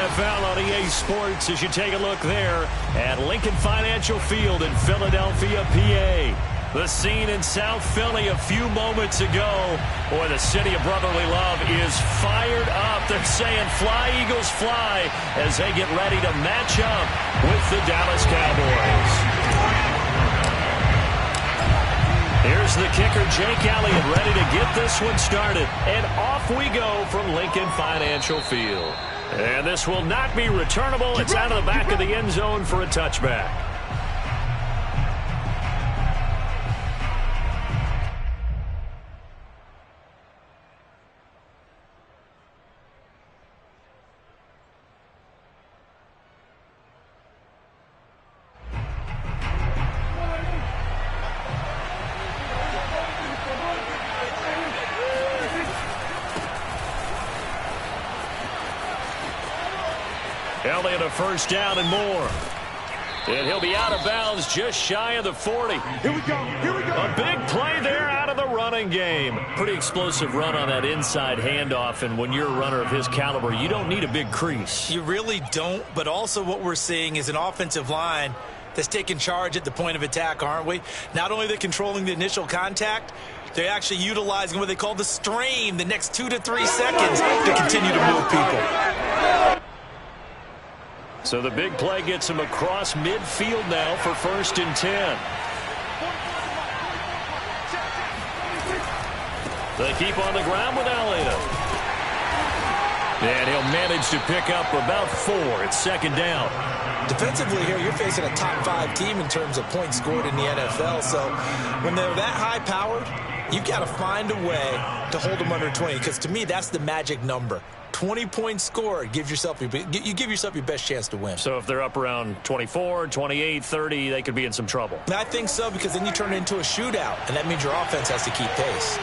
NFL on EA Sports as you take a look there at Lincoln Financial Field in Philadelphia, PA. The scene in South Philly a few moments ago. Boy, the city of brotherly love is fired up. They're saying fly, Eagles, fly as they get ready to match up with the Dallas Cowboys. Here's the kicker, Jake Elliott, ready to get this one started. And off we go from Lincoln Financial Field. And this will not be returnable. It's out of the back of the end zone for a touchback. Elliott a first down and more. And he'll be out of bounds just shy of the 40. Here we go. Here we go. A big play there out of the running game. Pretty explosive run on that inside handoff. And when you're a runner of his caliber, you don't need a big crease. You really don't. But also what we're seeing is an offensive line that's taking charge at the point of attack, aren't we? Not only are they controlling the initial contact, they're actually utilizing what they call the strain the next 2 to 3 seconds to continue to move people. So the big play gets him across midfield now for 1st and 10. They keep on the ground with Elliott. And he'll manage to pick up about 4. It's 2nd down. Defensively here, you're facing a top 5 team in terms of points scored in the NFL. So when they're that high-powered, you've got to find a way to hold them under 20. Because to me, that's the magic number. 20 points scored, you give yourself your best chance to win. So if they're up around 24, 28, 30, they could be in some trouble. I think so, because then you turn it into a shootout, and that means your offense has to keep pace.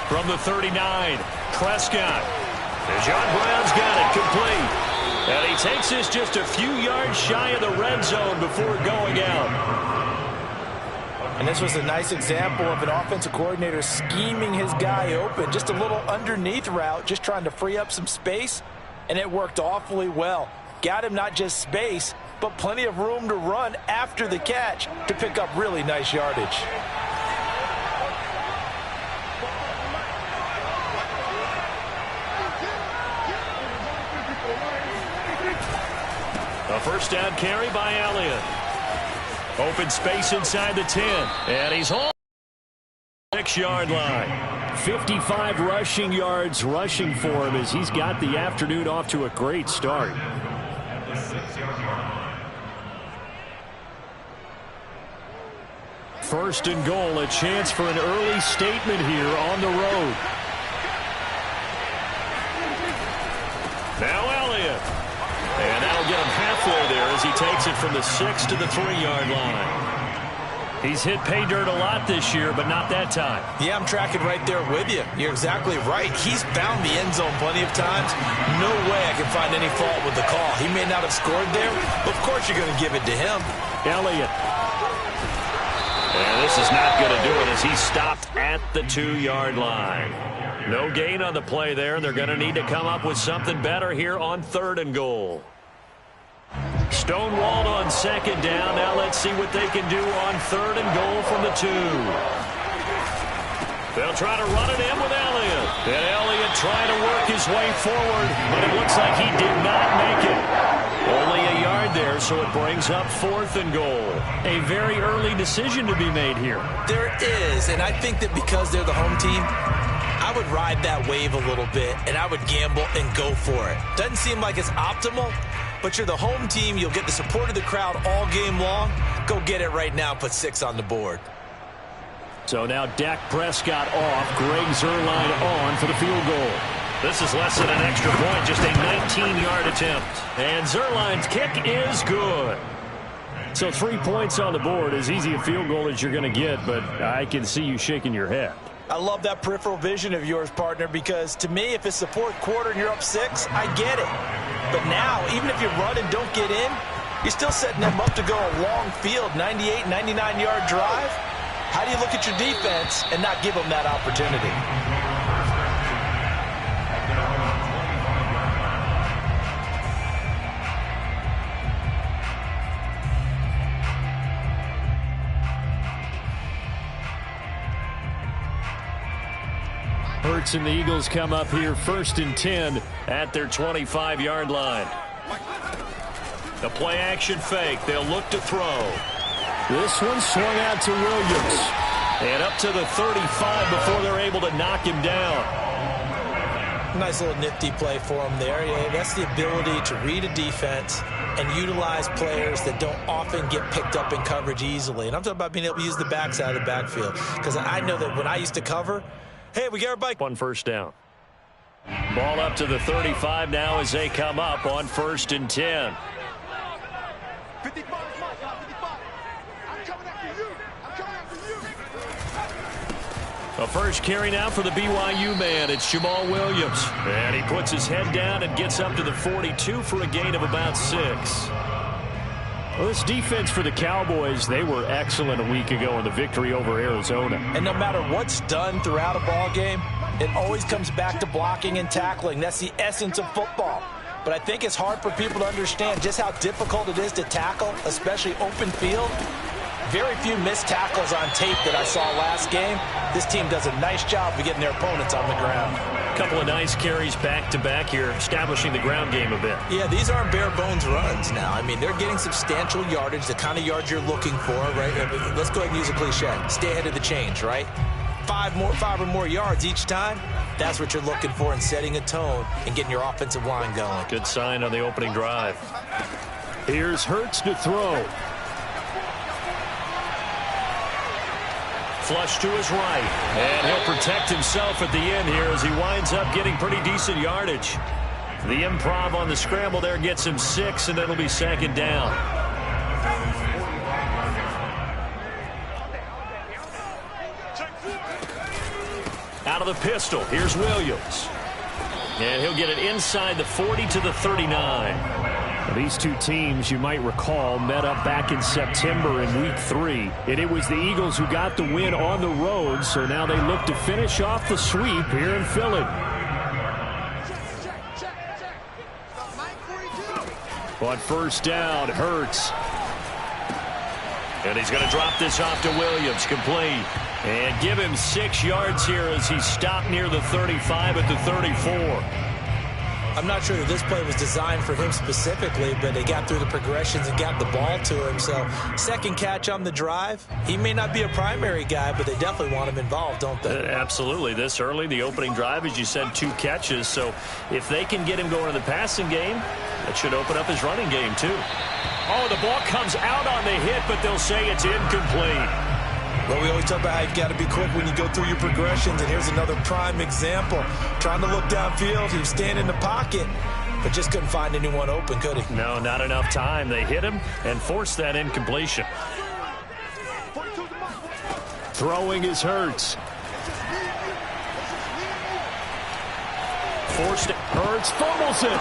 From the 39, Prescott. And John Brown's got it complete. And he takes this just a few yards shy of the red zone before going out. And this was a nice example of an offensive coordinator scheming his guy open. Just a little underneath route, just trying to free up some space. And it worked awfully well. Got him not just space, but plenty of room to run after the catch to pick up really nice yardage. A first down carry by Elliott. Open space inside the 10. And he's home. 6-yard line. 55 rushing yards rushing for him as he's got the afternoon off to a great start. First and goal, a chance for an early statement here on the road. Now Elliott. And that'll get him halfway there as he takes it from the 6 to the 3-yard line. He's hit pay dirt a lot this year, but not that time. Yeah, I'm tracking right there with you. You're exactly right. He's found the end zone plenty of times. No way I can find any fault with the call. He may not have scored there, but of course you're going to give it to him. Elliott. And this is not going to do it as he's stopped at the 2-yard line. No gain on the play there. They're going to need to come up with something better here on 3rd and goal. Stonewalled on 2nd down. Now let's see what they can do on 3rd and goal from the 2. They'll try to run it in with Elliott. And Elliott trying to work his way forward, but it looks like he did not make it. Only a yard there, so it brings up 4th and goal. A very early decision to be made here. There is, and I think that because they're the home team, I would ride that wave a little bit, and I would gamble and go for it. Doesn't seem like it's optimal, but you're the home team. You'll get the support of the crowd all game long. Go get it right now. Put 6 on the board. So now Dak Prescott off. Greg Zuerlein on for the field goal. This is less than an extra point, just a 19-yard attempt. And Zuerlein's kick is good. So 3 points on the board, as easy a field goal as you're going to get, but I can see you shaking your head. I love that peripheral vision of yours, partner, because to me, if it's the 4th quarter and you're up 6, I get it. But now, even if you run and don't get in, you're still setting them up to go a long field, 98, 99-yard drive. How do you look at your defense and not give them that opportunity? Hurts and the Eagles come up here 1st and 10 at their 25-yard line. The play action fake. They'll look to throw. This one swung out to Williams. And up to the 35 before they're able to knock him down. Nice little nifty play for him there. Yeah, that's the ability to read a defense and utilize players that don't often get picked up in coverage easily. And I'm talking about being able to use the backside of the backfield. Because I know that when I used to cover, hey, we got everybody. On 1st down. Ball up to the 35 now as they come up on 1st and 10. 55, I'm coming after you. I'm coming after you. A first carry now for the BYU man. It's Jamal Williams. And he puts his head down and gets up to the 42 for a gain of about 6. Well, this defense for the Cowboys, they were excellent a week ago in the victory over Arizona. And no matter what's done throughout a ball game, it always comes back to blocking and tackling. That's the essence of football. But I think it's hard for people to understand just how difficult it is to tackle, especially open field. Very few missed tackles on tape that I saw last game. This team does a nice job of getting their opponents on the ground. A couple of nice carries back-to-back here, establishing the ground game a bit. Yeah, these aren't bare-bones runs now. I mean, they're getting substantial yardage, the kind of yards you're looking for, right? Let's go ahead and use a cliche. Stay ahead of the change, right? 5 or more yards each time. That's what you're looking for in setting a tone and getting your offensive line going. Good sign on the opening drive. Here's Hurts to throw. Flush to his right. And he'll protect himself at the end here as he winds up getting pretty decent yardage. The improv on the scramble there gets him 6, and it'll be 2nd down. Out of the pistol, here's Williams. And he'll get it inside the 40 to the 39. These two teams, you might recall, met up back in September in Week 3. And it was the Eagles who got the win on the road, so now they look to finish off the sweep here in Philly. On 1st down, Hurts. And he's going to drop this off to Williams, complete. And give him 6 yards here as he's stopped near the 35 at the 34. I'm not sure that this play was designed for him specifically, but they got through the progressions and got the ball to him. So, 2nd catch on the drive. He may not be a primary guy, but they definitely want him involved, don't they? Absolutely. This early, the opening drive, as you said, 2 catches. So, if they can get him going in the passing game, that should open up his running game, too. Oh, the ball comes out on the hit, but they'll say it's incomplete. Well, we always talk about how you've got to be quick when you go through your progressions, and here's another prime example. Trying to look downfield, he was standing in the pocket, but just couldn't find anyone open, could he? No, not enough time. They hit him and forced that incompletion. Throwing is Hurts. Forced it. Hurts fumbles it.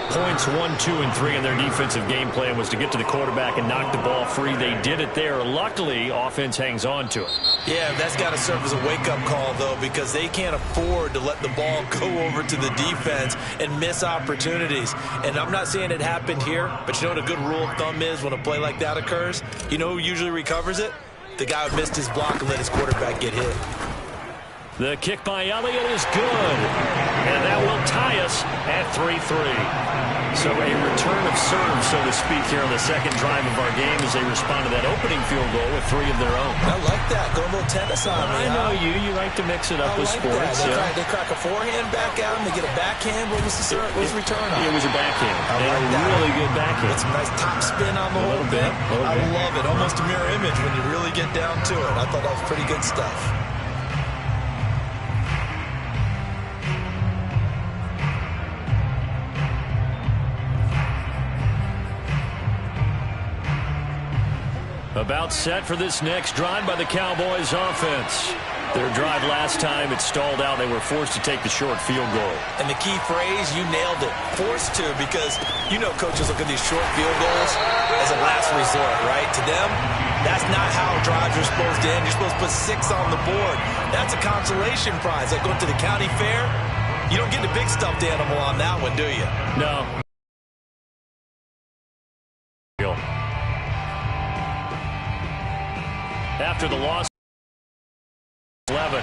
Points 1, 2, and 3 in their defensive game plan was to get to the quarterback and knock the ball free. They did it there. Luckily, offense hangs on to it. Yeah, that's got to serve as a wake-up call, though, because they can't afford to let the ball go over to the defense and miss opportunities. And I'm not saying it happened here, but you know what a good rule of thumb is when a play like that occurs? You know who usually recovers it? The guy who missed his block and let his quarterback get hit. The kick by Elliott is good. And that will tie us at 3-3. So a return of serve, so to speak, here on the 2nd drive of our game as they respond to that opening field goal with 3 of their own. I like that. Go a little tennis on me. I know you. You like to mix it up with sports. They crack a forehand back out and they get a backhand. What was the return on? It was a backhand. I like that. Really good backhand. It's a nice top spin on the whole thing. I love it. Almost a mirror image when you really get down to it. I thought that was pretty good stuff. About set for this next drive by the Cowboys offense. Their drive last time, it stalled out. They were forced to take the short field goal. And the key phrase, you nailed it, forced to, because you know coaches look at these short field goals as a last resort, right? To them, that's not how drives are supposed to end. You're supposed to put 6 on the board. That's a consolation prize. Like going to the county fair, you don't get the big stuffed animal on that one, do you? No. After the loss, 11.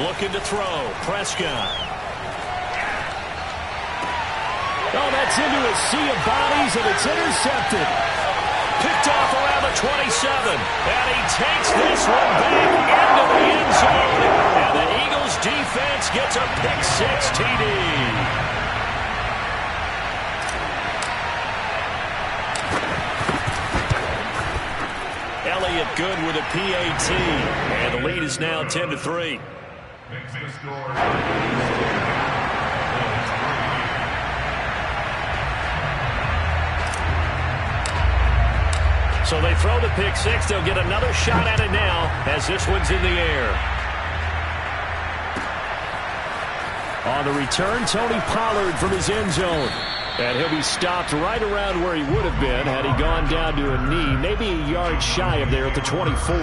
Looking to throw. Prescott. Oh, that's into a sea of bodies, and it's intercepted. Picked off around the 27. And he takes this one back into the end zone. And the Eagles defense gets a pick-6 TD. Elliott good with a PAT. And the lead is now 10-3. So they throw the pick-6. They'll get another shot at it now as this one's in the air. On the return, Tony Pollard from his end zone. And he'll be stopped right around where he would have been had he gone down to a knee, maybe a yard shy of there at the 24.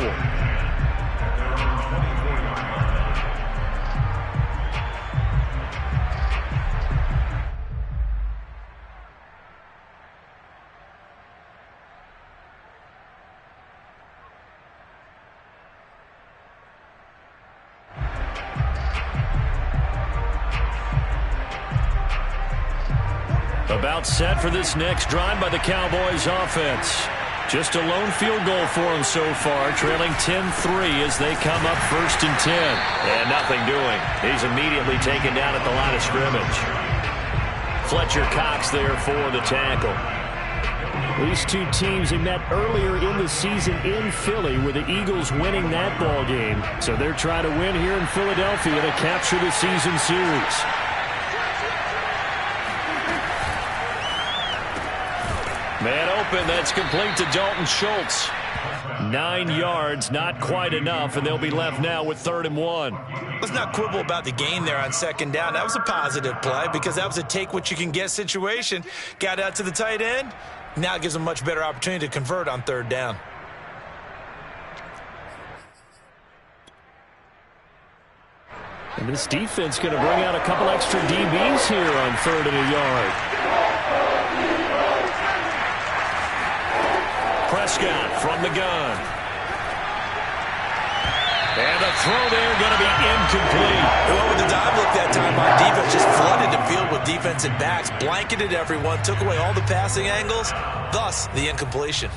About set for this next drive by the Cowboys offense. Just a lone field goal for them so far, trailing 10-3 as they come up 1st and 10. And nothing doing. He's immediately taken down at the line of scrimmage. Fletcher Cox there for the tackle. These two teams have met earlier in the season in Philly with the Eagles winning that ball game. So they're trying to win here in Philadelphia to capture the season series. Man open, that's complete to Dalton Schultz. 9 yards, not quite enough, and they'll be left now with 3rd and 1. Let's not quibble about the gain there on 2nd down. That was a positive play because that was a take-what-you-can-get situation. Got out to the tight end. Now it gives them a much better opportunity to convert on 3rd down. And this defense going to bring out a couple extra DBs here on 3rd and a yard. Prescott from the gun. And the throw there going to be incomplete. Well, with the dive look that time on defense, just flooded the field with defensive backs, blanketed everyone, took away all the passing angles, thus the incompletion.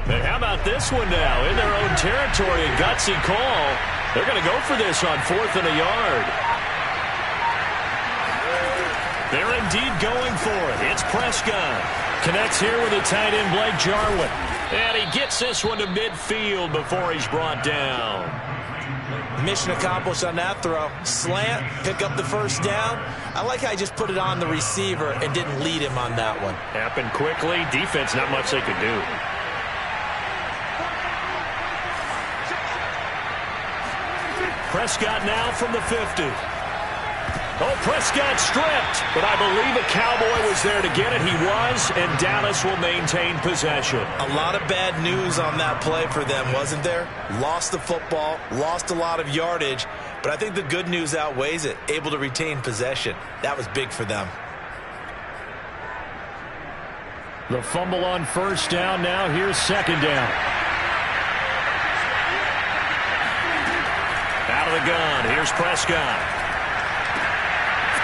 And how about this one now? In their own territory, a gutsy call. They're going to go for this on 4th and a yard. They're indeed going for it. It's Prescott. Connects here with the tight end, Blake Jarwin. And he gets this one to midfield before he's brought down. Mission accomplished on that throw. Slant, pick up the 1st down. I like how he just put it on the receiver and didn't lead him on that one. Happened quickly. Defense, not much they could do. Prescott now from the 50. Oh, Prescott stripped, but I believe a Cowboy was there to get it. He was, and Dallas will maintain possession. A lot of bad news on that play for them, wasn't there? Lost the football, lost a lot of yardage, but I think the good news outweighs it. Able to retain possession. That was big for them. The fumble on 1st down. Now here's 2nd down. Out of the gun. Here's Prescott.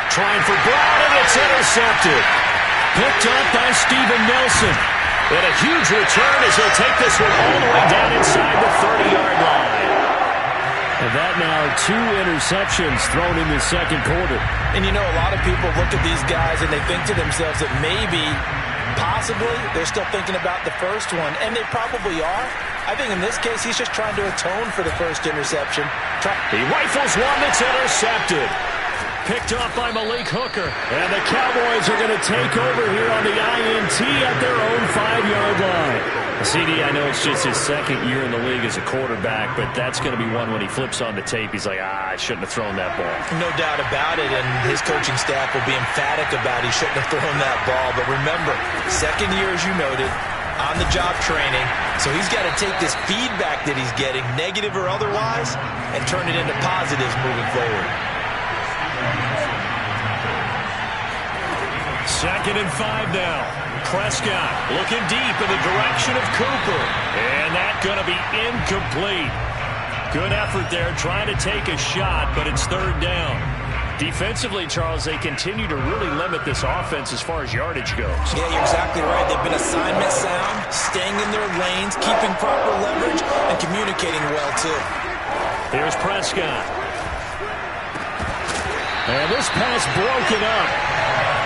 Trying for Brown, and it's intercepted. Picked up by Steven Nelson. And a huge return as he'll take this one all the way down inside the 30-yard line. And that now far, 2 interceptions thrown in the second quarter. And you know, a lot of people look at these guys and they think to themselves that maybe, possibly, they're still thinking about the first one, and they probably are. I think in this case, he's just trying to atone for the first interception. He rifles one that's intercepted. Picked off by Malik Hooker. And the Cowboys are going to take over here on the INT at their own 5-yard line. CD, I know it's just his second year in the league as a quarterback, but that's going to be one when he flips on the tape. He's like, I shouldn't have thrown that ball. No doubt about it, and his coaching staff will be emphatic about he shouldn't have thrown that ball. But remember, second year, as you noted, on-the-job training, so he's got to take this feedback that he's getting, negative or otherwise, and turn it into positives moving forward. 2nd and 5 now. Prescott looking deep in the direction of Cooper. And that's going to be incomplete. Good effort there trying to take a shot, but it's 3rd down. Defensively, Charles, they continue to really limit this offense as far as yardage goes. Yeah, you're exactly right. They've been assignment sound, staying in their lanes, keeping proper leverage, and communicating well, too. Here's Prescott. And this pass broken up.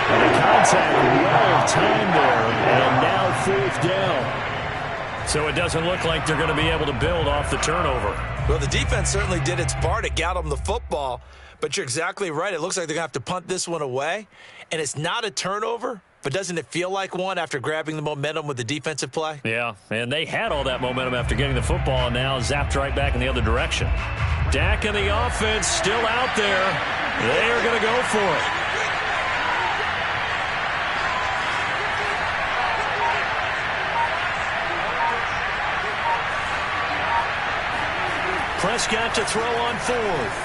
And the contact well timed there, and now 4th down. So it doesn't look like they're going to be able to build off the turnover. Well, the defense certainly did its part. It got them the football. But you're exactly right. It looks like they're going to have to punt this one away. And it's not a turnover, but doesn't it feel like one after grabbing the momentum with the defensive play? Yeah, and they had all that momentum after getting the football, and now zapped right back in the other direction. Dak and the offense still out there. They are going to go for it. Prescott to throw on 4th.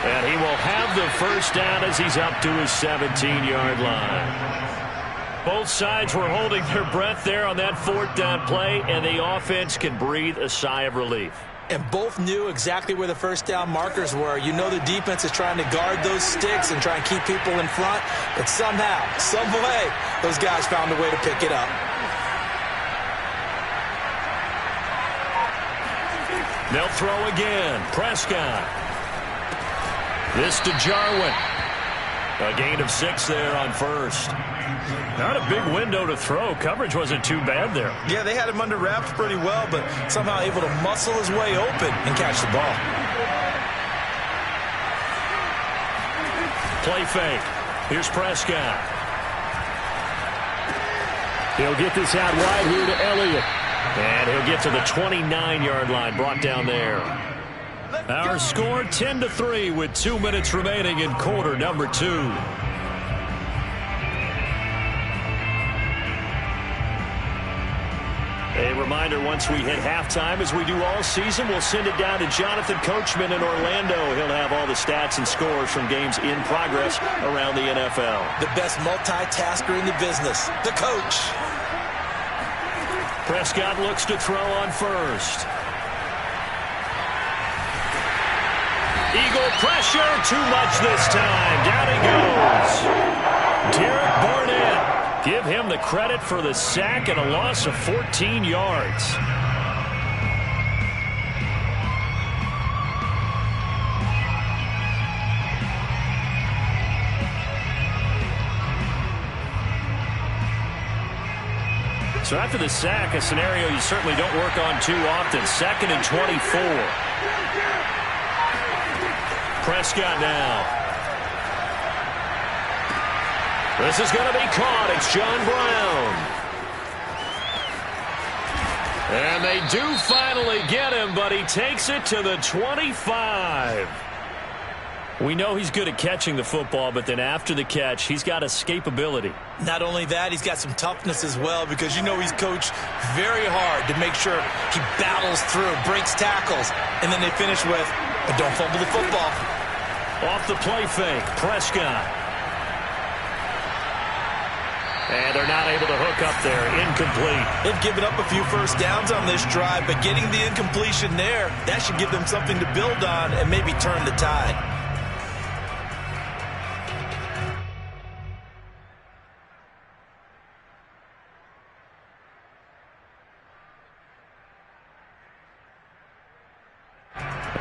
And he will have the first down as he's up to his 17-yard line. Both sides were holding their breath there on that 4th down play, and the offense can breathe a sigh of relief. And both knew exactly where the first down markers were. You know the defense is trying to guard those sticks and try and keep people in front, but somehow, some way, those guys found a way to pick it up. They'll throw again. Prescott. This to Jarwin. A gain of 6 there on 1st. Not a big window to throw. Coverage wasn't too bad there. Yeah, they had him under wraps pretty well, but somehow able to muscle his way open and catch the ball. Play fake. Here's Prescott. He'll get this out wide here to Elliott. And he'll get to the 29-yard line, brought down there. Our score 10-3 with 2 minutes remaining in quarter number 2. A reminder, once we hit halftime, as we do all season, we'll send it down to Jonathan Coachman in Orlando. He'll have all the stats and scores from games in progress around the NFL. The best multitasker in the business, the coach. Prescott looks to throw on 1st. Eagle pressure, too much this time. Down he goes. Derek Barnett, give him the credit for the sack and a loss of 14 yards. So after the sack, a scenario you certainly don't work on too often. 2nd and 24. Prescott now. This is going to be caught. It's John Brown. And they do finally get him, but he takes it to the 25. We know he's good at catching the football, but then after the catch, he's got escapability. Not only that, he's got some toughness as well, because you know he's coached very hard to make sure he battles through, breaks tackles, and then they finish with, but don't fumble the football. Off the play fake, Prescott. And they're not able to hook up there. Incomplete. They've given up a few first downs on this drive, but getting the incompletion there, that should give them something to build on and maybe turn the tide.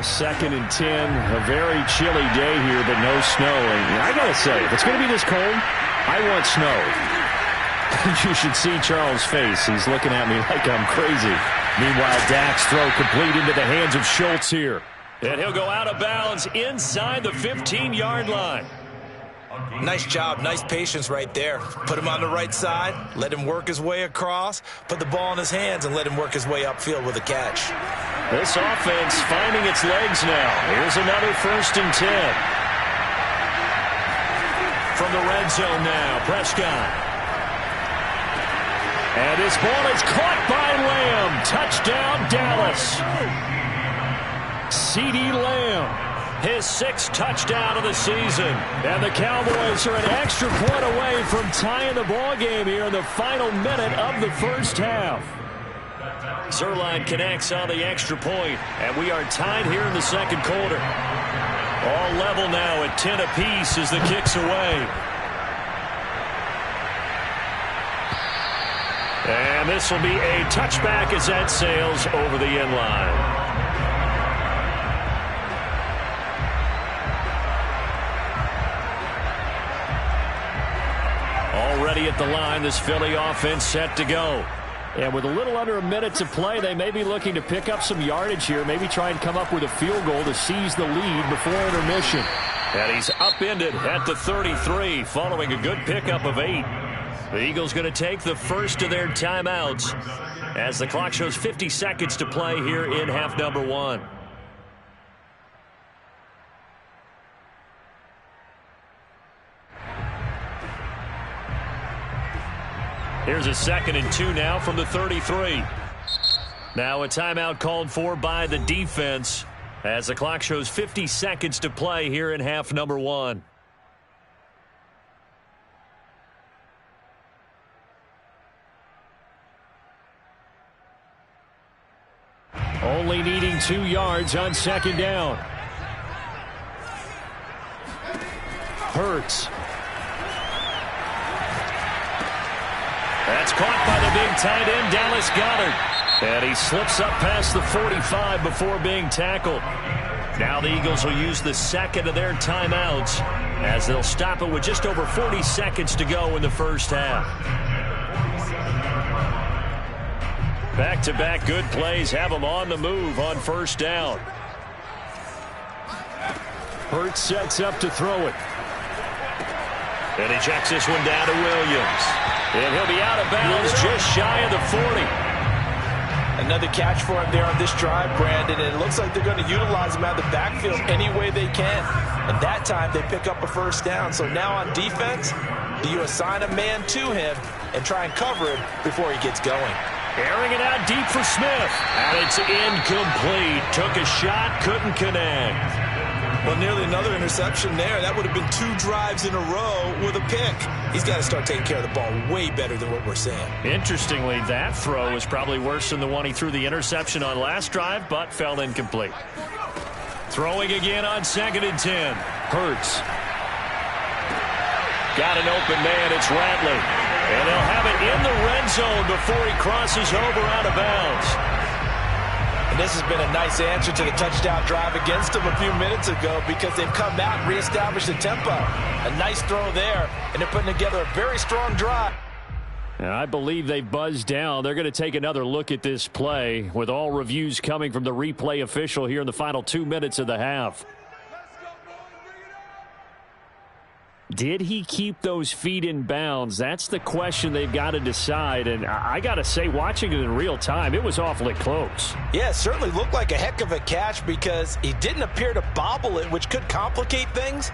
2nd and 10. A very chilly day here, but no snow. And I got to say, if it's going to be this cold, I want snow. You should see Charles' face. He's looking at me like I'm crazy. Meanwhile, Dak's throw complete into the hands of Schultz here. And he'll go out of bounds inside the 15-yard line. Nice job. Nice patience right there. Put him on the right side. Let him work his way across. Put the ball in his hands and let him work his way upfield with a catch. This offense finding its legs now. Here's another 1st and 10. From the red zone now, Prescott. And his ball is caught by Lamb. Touchdown, Dallas. CeeDee Lamb. His 6th touchdown of the season. And the Cowboys are an extra point away from tying the ball game here in the final minute of the first half. Zerline connects on the extra point, and we are tied here in the second quarter. All level now at 10 apiece as the kick's away. And this will be a touchback as that sails over the end line. Already at the line, this Philly offense set to go. And with a little under a minute to play, they may be looking to pick up some yardage here, maybe try and come up with a field goal to seize the lead before intermission. And he's upended at the 33 following a good pickup of 8. The Eagles going to take the first of their timeouts as the clock shows 50 seconds to play here in half number 1. Here's a 2nd and 2 now from the 33. Now a timeout called for by the defense as the clock shows 50 seconds to play here in half number 1. Only needing 2 yards on 2nd down. Hurts. That's caught by the big tight end, Dallas Goedert. And he slips up past the 45 before being tackled. Now the Eagles will use the 2nd of their timeouts as they'll stop it with just over 40 seconds to go in the first half. Back-to-back good plays have them on the move on 1st down. Hurts sets up to throw it. And he checks this one down to Williams. And he'll be out of bounds just shy of the 40. Another catch for him there on this drive, Brandon, and it looks like they're going to utilize him out of the backfield any way they can. And that time they pick up a 1st down. So now on defense, do you assign a man to him and try and cover him before he gets going? Airing it out deep for Smith. And it's incomplete. Took a shot, couldn't connect. Well, nearly another interception there. That would have been 2 drives in a row with a pick. He's got to start taking care of the ball way better than what we're saying. Interestingly, that throw was probably worse than the one he threw the interception on last drive, but fell incomplete. Throwing again on 2nd and 10. Hurts. Got an open man. It's Ratley. And they'll have it in the red zone before he crosses over out of bounds. And this has been a nice answer to the touchdown drive against them a few minutes ago because they've come out and reestablished the tempo. A nice throw there, and they're putting together a very strong drive. And I believe they've buzzed down. They're going to take another look at this play with all reviews coming from the replay official here in the final 2 minutes of the half. Did he keep those feet in bounds? That's the question they've got to decide. And I got to say, watching it in real time, it was awfully close. Yeah, it certainly looked like a heck of a catch because he didn't appear to bobble it, which could complicate things.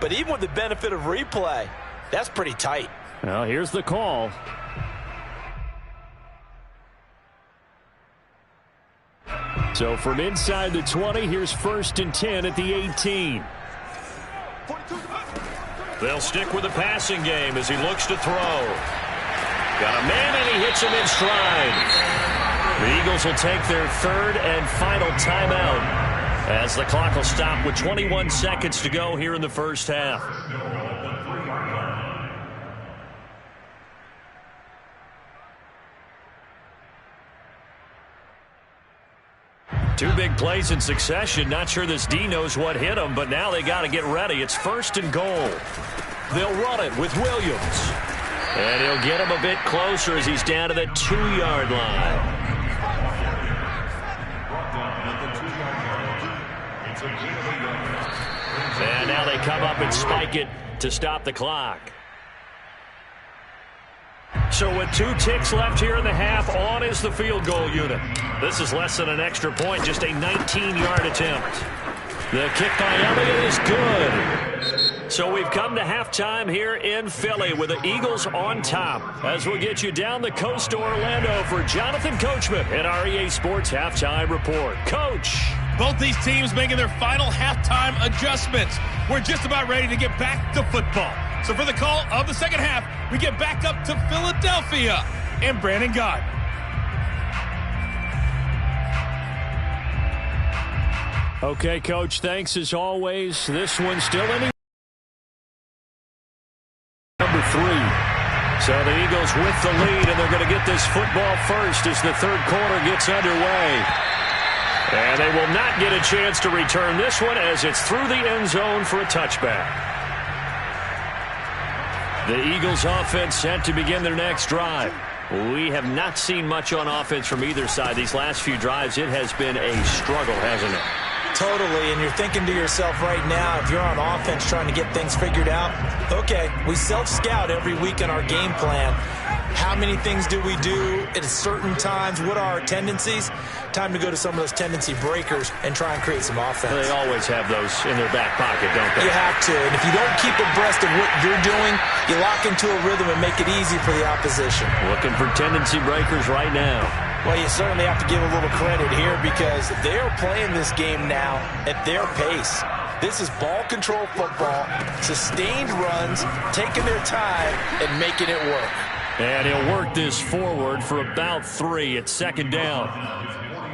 But even with the benefit of replay, that's pretty tight. Well, here's the call. So from inside the 20, here's 1st and 10 at the 18. They'll stick with the passing game as he looks to throw. Got a man, and he hits him in stride. The Eagles will take their 3rd and final timeout as the clock will stop with 21 seconds to go here in the first half. Two big plays in succession. Not sure this D knows what hit him, but now they got to get ready. It's 1st and goal. They'll run it with Williams. And he'll get him a bit closer as he's down to the 2-yard line. And now they come up and spike it to stop the clock. So with 2 ticks left here in the half, on is the field goal unit. This is less than an extra point, just a 19-yard attempt. The kick by Elliott is good. So we've come to halftime here in Philly with the Eagles on top. As we'll get you down the coast to Orlando for Jonathan Coachman at our EA Sports Halftime Report. Coach. Both these teams making their final halftime adjustments. We're just about ready to get back to football. So for the call of the second half, we get back up to Philadelphia and Brandon Gott. Okay, Coach, thanks as always. This one's still in number 3. So the Eagles with the lead, and they're going to get this football first as the third quarter gets underway. And they will not get a chance to return this one as it's through the end zone for a touchback. The Eagles offense set to begin their next drive. We have not seen much on offense from either side. These last few drives, it has been a struggle, hasn't it? Totally, and you're thinking to yourself right now, if you're on offense trying to get things figured out, okay, we self-scout every week in our game plan. How many things do we do at certain times? What are our tendencies? Time to go to some of those tendency breakers and try and create some offense. They always have those in their back pocket, don't they? You have to, and if you don't keep abreast of what you're doing, you lock into a rhythm and make it easy for the opposition. Looking for tendency breakers right now. Well, you certainly have to give a little credit here because they're playing this game now at their pace. This is ball control football, sustained runs, taking their time and making it work. And he'll work this forward for about 3 at 2nd down.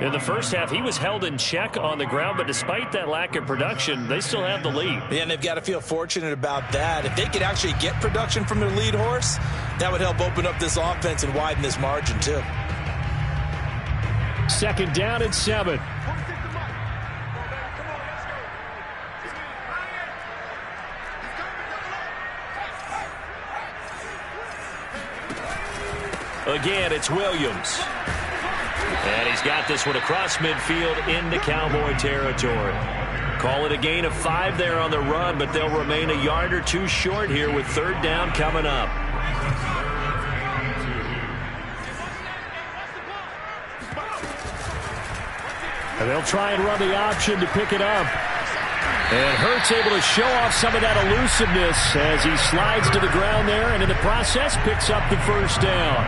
In the first half, he was held in check on the ground, but despite that lack of production, they still have the lead. And they've got to feel fortunate about that. If they could actually get production from their lead horse, that would help open up this offense and widen this margin too. 2nd down and 7. Again, it's Williams. And he's got this one across midfield into Cowboy territory. Call it a gain of 5 there on the run, but they'll remain a yard or 2 short here with 3rd down coming up. And they'll try and run the option to pick it up. And Hurts able to show off some of that elusiveness as he slides to the ground there, and in the process picks up the 1st down.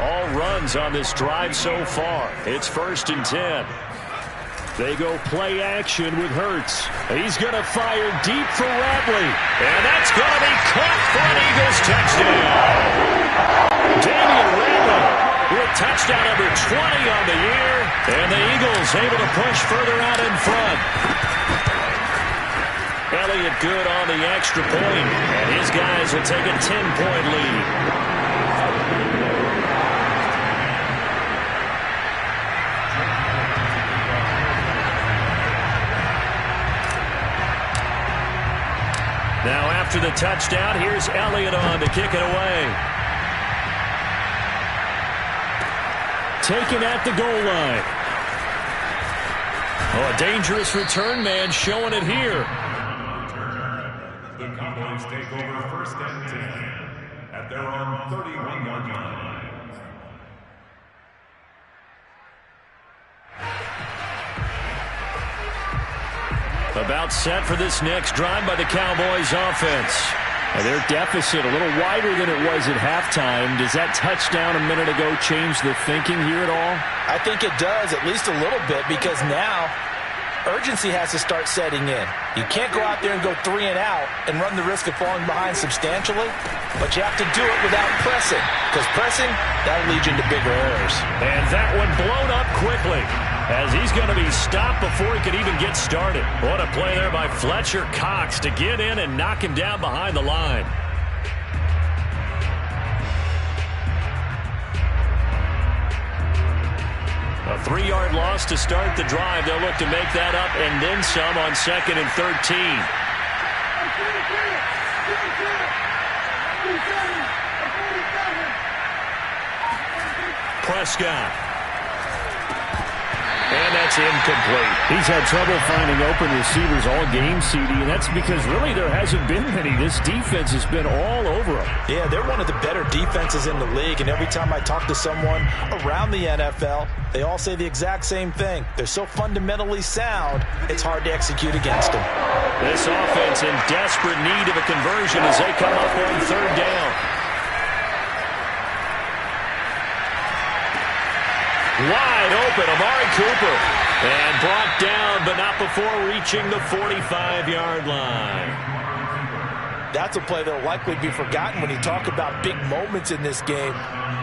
All runs on this drive so far. It's 1st and 10. They go play action with Hurts. He's going to fire deep for Ratley. And that's going to be caught for an Eagles touchdown. Damian Ratley with touchdown number 20 on the year. And the Eagles able to push further out in front. Elliott good on the extra point. And his guys will take a 10-point lead. Now after the touchdown, here's Elliott on to kick it away. Taken at the goal line. Oh, a dangerous return man showing it here. The Cowboys take over 1st and 10 at their own 31-yard line. About set for this next drive by the Cowboys offense. And their deficit a little wider than it was at halftime. Does that touchdown a minute ago change the thinking here at all? I think it does, at least a little bit, because now urgency has to start setting in. You can't go out there and go 3 and out and run the risk of falling behind substantially, but you have to do it without pressing, because pressing, that'll lead you into bigger errors. And that one blown up quickly, as he's going to be stopped before he could even get started. What a play there by Fletcher Cox to get in and knock him down behind the line. A 3-yard loss to start the drive. They'll look to make that up and then some on 2nd and 13. Prescott. And that's incomplete. He's had trouble finding open receivers all game, CD, and that's because really there hasn't been many. This defense has been all over them. Yeah, they're one of the better defenses in the league, and every time I talk to someone around the NFL, they all say the exact same thing. They're so fundamentally sound, it's hard to execute against them. This offense in desperate need of a conversion as they come up on 3rd down. Wide open, Amari Cooper. And brought down, but not before reaching the 45-yard line. That's a play that will likely be forgotten when you talk about big moments in this game.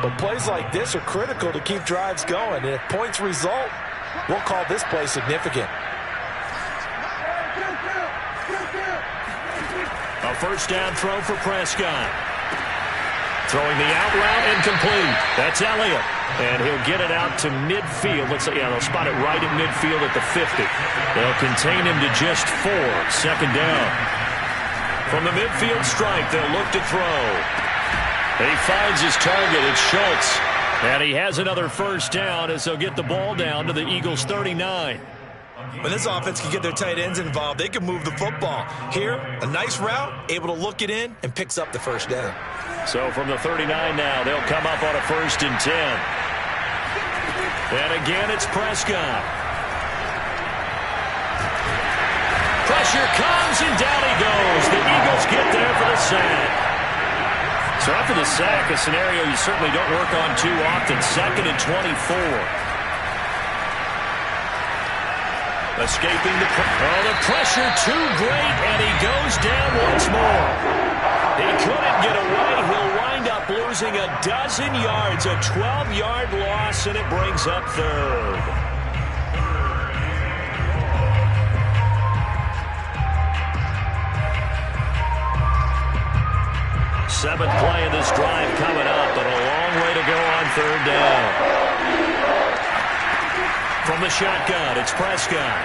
But plays like this are critical to keep drives going. And if points result, we'll call this play significant. A 1st down throw for Prescott. Throwing the out route incomplete. That's Elliott. And he'll get it out to midfield. Let's say, yeah, they'll spot it right at midfield at the 50. They'll contain him to just 4. 2nd down. From the midfield strike, they'll look to throw. He finds his target. It's Schultz. And he has another 1st down as they'll get the ball down to the Eagles' 39. When this offense can get their tight ends involved, they can move the football. Here, a nice route, able to look it in, and picks up the 1st down. So from the 39 now, they'll come up on a 1st and 10. And again, it's Prescott. Pressure comes, and down he goes. The Eagles get there for the sack. So after the sack, a scenario you certainly don't work on too often. 2nd and 24. Escaping the pressure too great, and he goes down once more. He couldn't get away. He'll wind up losing a dozen yards, a 12-yard loss, and it brings up 3rd. Seventh play of this drive coming up, but a long way to go on 3rd down. From the shotgun, it's Prescott.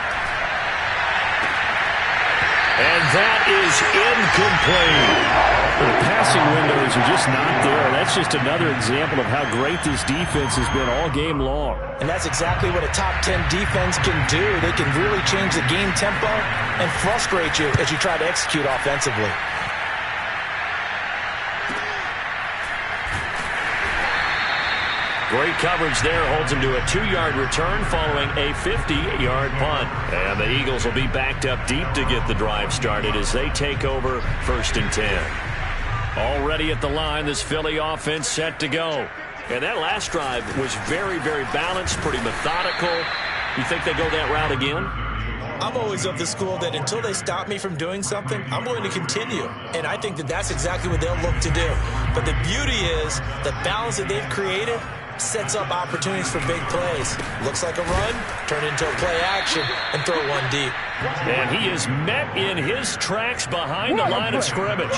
And that is incomplete. The passing windows are just not there. That's just another example of how great this defense has been all game long. And that's exactly what a top 10 defense can do. They can really change the game tempo and frustrate you as you try to execute offensively. Great coverage there, holds him to a 2-yard return following a 50-yard punt. And the Eagles will be backed up deep to get the drive started as they take over 1st and 10. Already at the line, this Philly offense set to go. And that last drive was very, very balanced, pretty methodical. You think they go that route again? I'm always of the school that until they stop me from doing something, I'm going to continue. And I think that that's exactly what they'll look to do. But the beauty is the balance that they've created sets up opportunities for big plays. Looks like a run, turn into a play action, and throw one deep. And he is met in his tracks behind the line of scrimmage.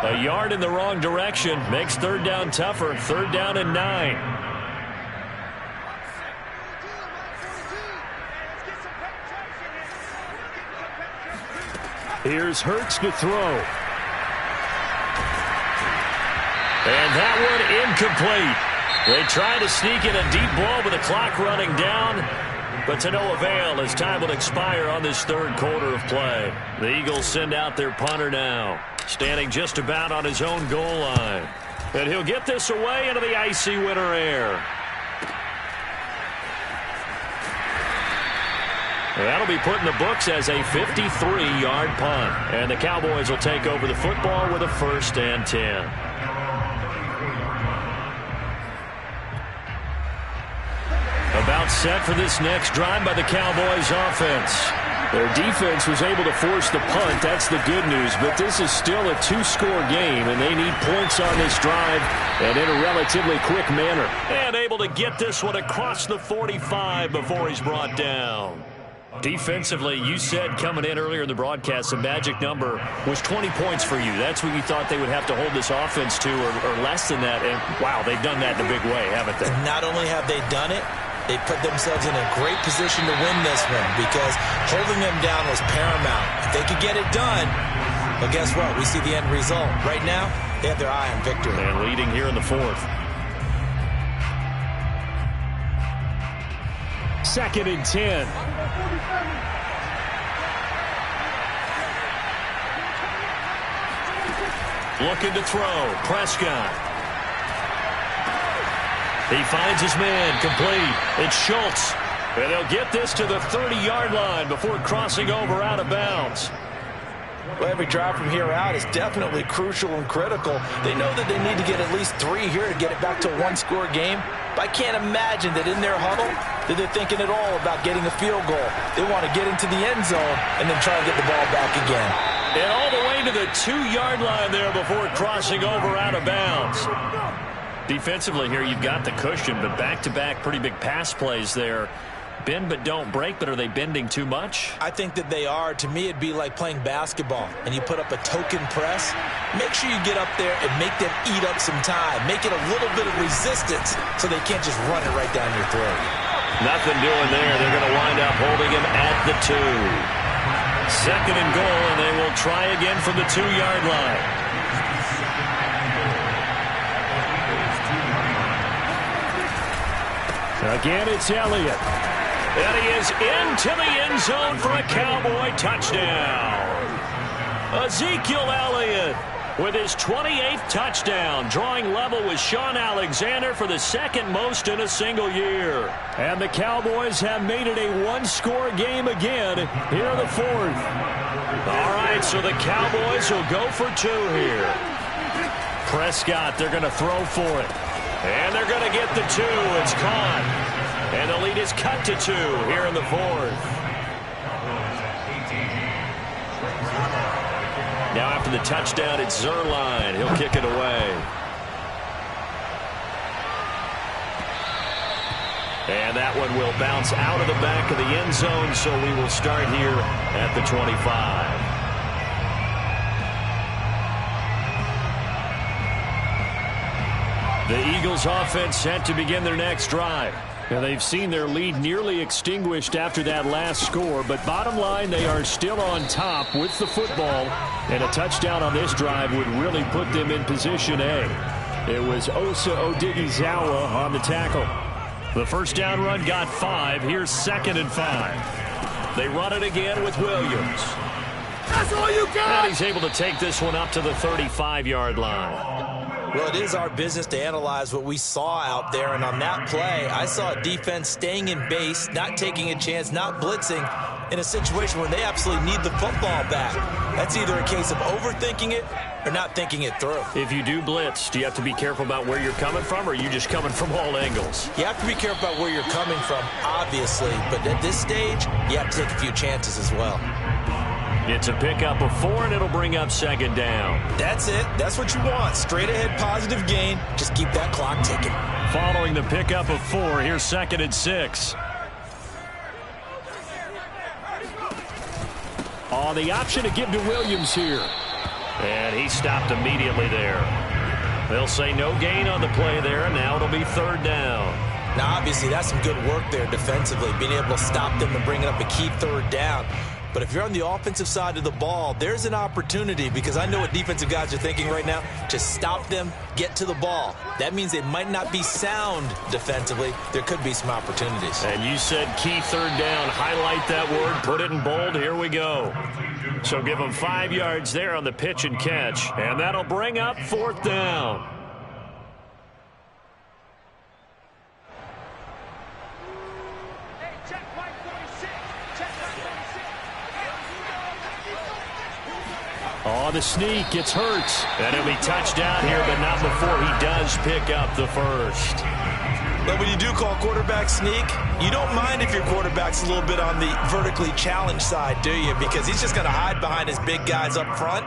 A yard in the wrong direction makes 3rd down tougher. 3rd down and 9. Here's Hurts to throw. And that one incomplete. They try to sneak in a deep ball with the clock running down, but to no avail as time will expire on this 3rd quarter of play. The Eagles send out their punter now, standing just about on his own goal line. And he'll get this away into the icy winter air. That'll be put in the books as a 53-yard punt. And the Cowboys will take over the football with a 1st and 10. About set for this next drive by the Cowboys offense. Their defense was able to force the punt. That's the good news. But this is still a 2-score game, and they need points on this drive and in a relatively quick manner. And able to get this one across the 45 before he's brought down. Defensively, you said coming in earlier in the broadcast, the magic number was 20 points for you. That's what you thought they would have to hold this offense to, or less than that. And, wow, they've done that in a big way, haven't they? And not only have they done it, they put themselves in a great position to win this one because holding them down was paramount. If they could get it done, well, guess what? We see the end result. Right now, they have their eye on victory. And leading here in the fourth. 2nd and 10. Looking to throw. Prescott. He finds his man. Complete. It's Schultz. And they'll get this to the 30-yard line before crossing over out of bounds. Well, every drive from here out is definitely crucial and critical. They know that they need to get at least 3 here to get it back to a one-score game. But I can't imagine that in their huddle that they're thinking at all about getting a field goal. They want to get into the end zone and then try to get the ball back again. And all the way to the 2-yard line there before crossing over out of bounds. Defensively here, you've got the cushion, but back-to-back pretty big pass plays there. Bend but don't break, but are they bending too much? I think that they are. To me, it'd be like playing basketball, and you put up a token press. Make sure you get up there and make them eat up some time. Make it a little bit of resistance so they can't just run it right down your throat. Nothing doing there. They're going to wind up holding him at the 2. 2nd and goal, and they will try again from the 2-yard line. Again, it's Elliott. And he is into the end zone for a Cowboy touchdown. Ezekiel Elliott with his 28th touchdown, drawing level with Sean Alexander for the 2nd most in a single year. And the Cowboys have made it a one-score game again here in the 4th. All right, so the Cowboys will go for 2 here. Prescott, they're going to throw for it. And they're going to get the 2. It's caught. And the lead is cut to 2 here in the 4th. Now after the touchdown, it's Zuerlein. He'll kick it away. And that one will bounce out of the back of the end zone, so we will start here at the 25. The Eagles offense set to begin their next drive. Now they've seen their lead nearly extinguished after that last score, but bottom line, they are still on top with the football, and a touchdown on this drive would really put them in position A. It was Osa Odighizuwa on the tackle. The first down run got 5. Here's 2nd and 5. They run it again with Williams. That's all you got! And he's able to take this one up to the 35-yard line. Well, it is our business to analyze what we saw out there, and on that play, I saw a defense staying in base, not taking a chance, not blitzing, in a situation where they absolutely need the football back. That's either a case of overthinking it or not thinking it through. If you do blitz, do you have to be careful about where you're coming from, or are you just coming from all angles? You have to be careful about where you're coming from, obviously, but at this stage, you have to take a few chances as well. It's a pickup of 4, and it'll bring up 2nd down. That's it. That's what you want. Straight ahead positive gain. Just keep that clock ticking. Following the pickup of 4, here's 2nd and 6. Oh, the option to give to Williams here. And he stopped immediately there. They'll say no gain on the play there, and now it'll be 3rd down. Now, obviously, that's some good work there defensively, being able to stop them and bringing up a key 3rd down. But if you're on the offensive side of the ball, there's an opportunity, because I know what defensive guys are thinking right now. Just stop them, get to the ball. That means they might not be sound defensively. There could be some opportunities. And you said key 3rd down. Highlight that word. Put it in bold. Here we go. So give them 5 yards there on the pitch and catch. And that'll bring up 4th down. Oh, the sneak gets Hurts. And it'll be touchdown here, but not before he does pick up the first. But when you do call quarterback sneak, you don't mind if your quarterback's a little bit on the vertically challenged side, do you? Because he's just going to hide behind his big guys up front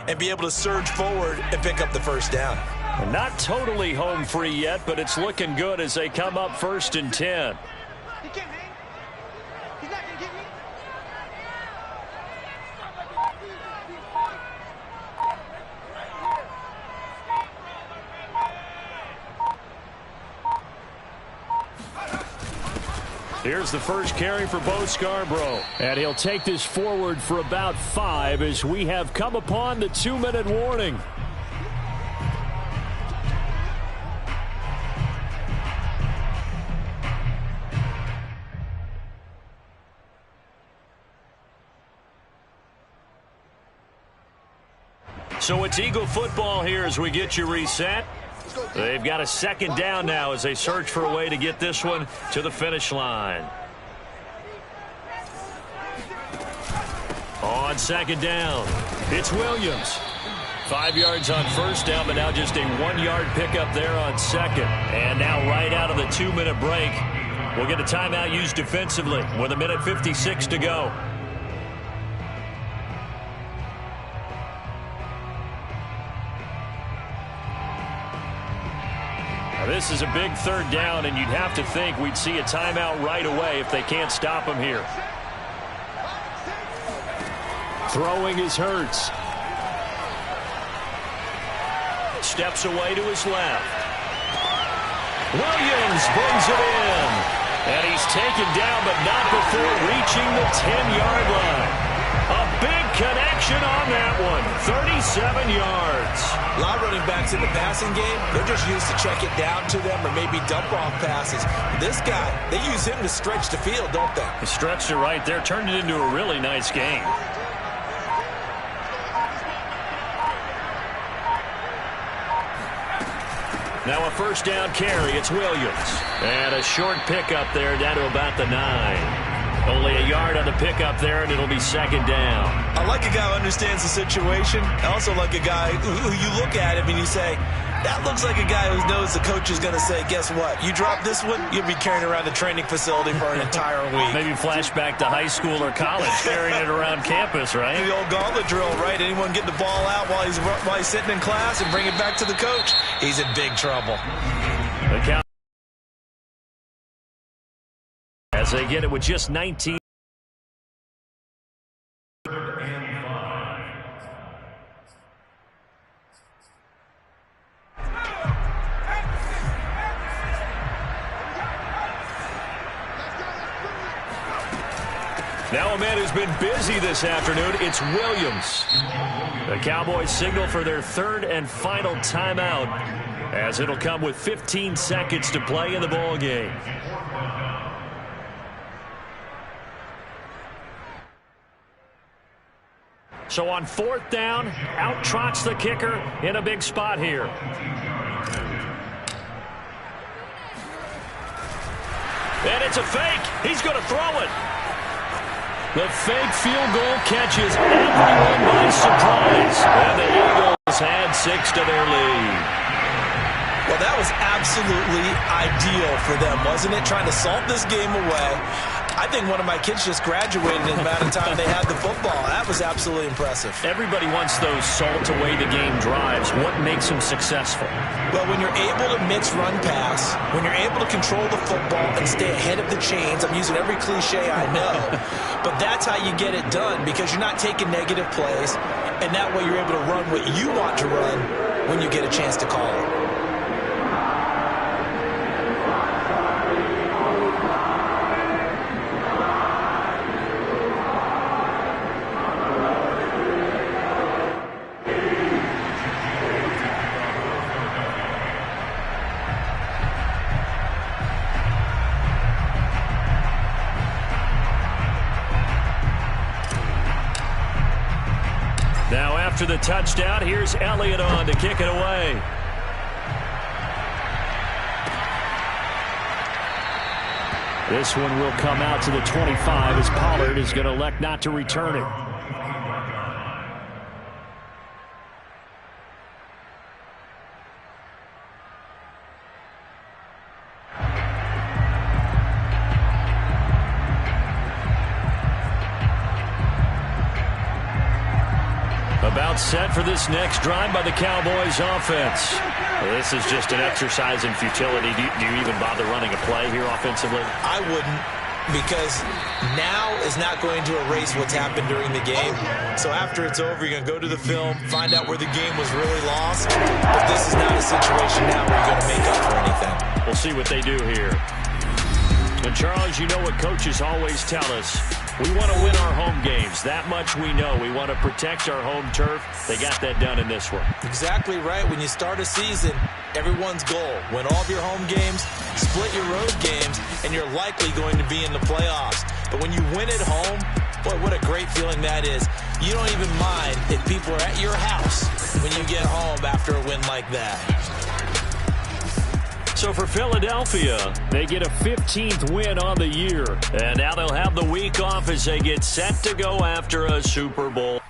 and be able to surge forward and pick up the first down. And not totally home free yet, but it's looking good as they come up 1st and 10. He can't hang. He's not going to get me. Here's the first carry for Bo Scarborough. And he'll take this forward for about 5 as we have come upon the 2-minute warning. So it's Eagle football here as we get you reset. They've got a second down now as they search for a way to get this one to the finish line. On second down, it's Williams. 5 yards on first down, but now just a 1-yard pickup there on second. And now right out of the 2-minute break, we'll get a timeout used defensively with 1:56 to go. This is a big third down, and you'd have to think we'd see a timeout right away if they can't stop him here. Throwing is Hurts. Steps away to his left. Williams brings it in. And he's taken down, but not before reaching the 10-yard line. A big connection on that one. 37 yards. A lot of running backs in the passing game, they're just used to check it down to them or maybe dump off passes. This guy, they use him to stretch the field, don't they? He stretched it right there, turned it into a really nice game. Now a first down carry, it's Williams. And a short pickup there down to about the 9. Only a yard on the pickup there, and it'll be second down. I like a guy who understands the situation. I also like a guy who you look at him and you say, that looks like a guy who knows the coach is going to say, guess what? You drop this one, you'll be carrying around the training facility for an entire week. Maybe flashback to high school or college, carrying it around campus, right? The old gauntlet drill, right? Anyone get the ball out while he's sitting in class and bring it back to the coach? He's in big trouble. As they get it with just 19. Now a man who's been busy this afternoon, it's Williams. The Cowboys signal for their third and final timeout as it'll come with 15 seconds to play in the ball game. So on fourth down, out trots the kicker in a big spot here. And it's a fake. He's going to throw it. The fake field goal catches everyone by surprise. And the Eagles had 6 to their lead. Well, that was absolutely ideal for them, wasn't it? Trying to salt this game away. I think one of my kids just graduated in the amount of time they had the football. That was absolutely impressive. Everybody wants those salt away the game drives. What makes them successful? Well, when you're able to mix run pass, when you're able to control the football and stay ahead of the chains, I'm using every cliche I know, but that's how you get it done because you're not taking negative plays, and that way you're able to run what you want to run when you get a chance to call it. Now after the touchdown, here's Elliott on to kick it away. This one will come out to the 25 as Pollard is going to elect not to return it. About set for this next drive by the Cowboys offense. Well, this is just an exercise in futility. Do you even bother running a play here offensively? I wouldn't, because now is not going to erase what's happened during the game. So after it's over, you're going to go to the film, find out where the game was really lost. But this is not a situation now where you're going to make up for anything. We'll see what they do here. And, Charles, you know what coaches always tell us. We want to win our home games. That much we know. We want to protect our home turf. They got that done in this one. Exactly right. When you start a season, everyone's goal, win all of your home games, split your road games, and you're likely going to be in the playoffs. But when you win at home, boy, what a great feeling that is. You don't even mind if people are at your house when you get home after a win like that. So for Philadelphia, they get a 15th win on the year. And now they'll have the week off as they get set to go after a Super Bowl.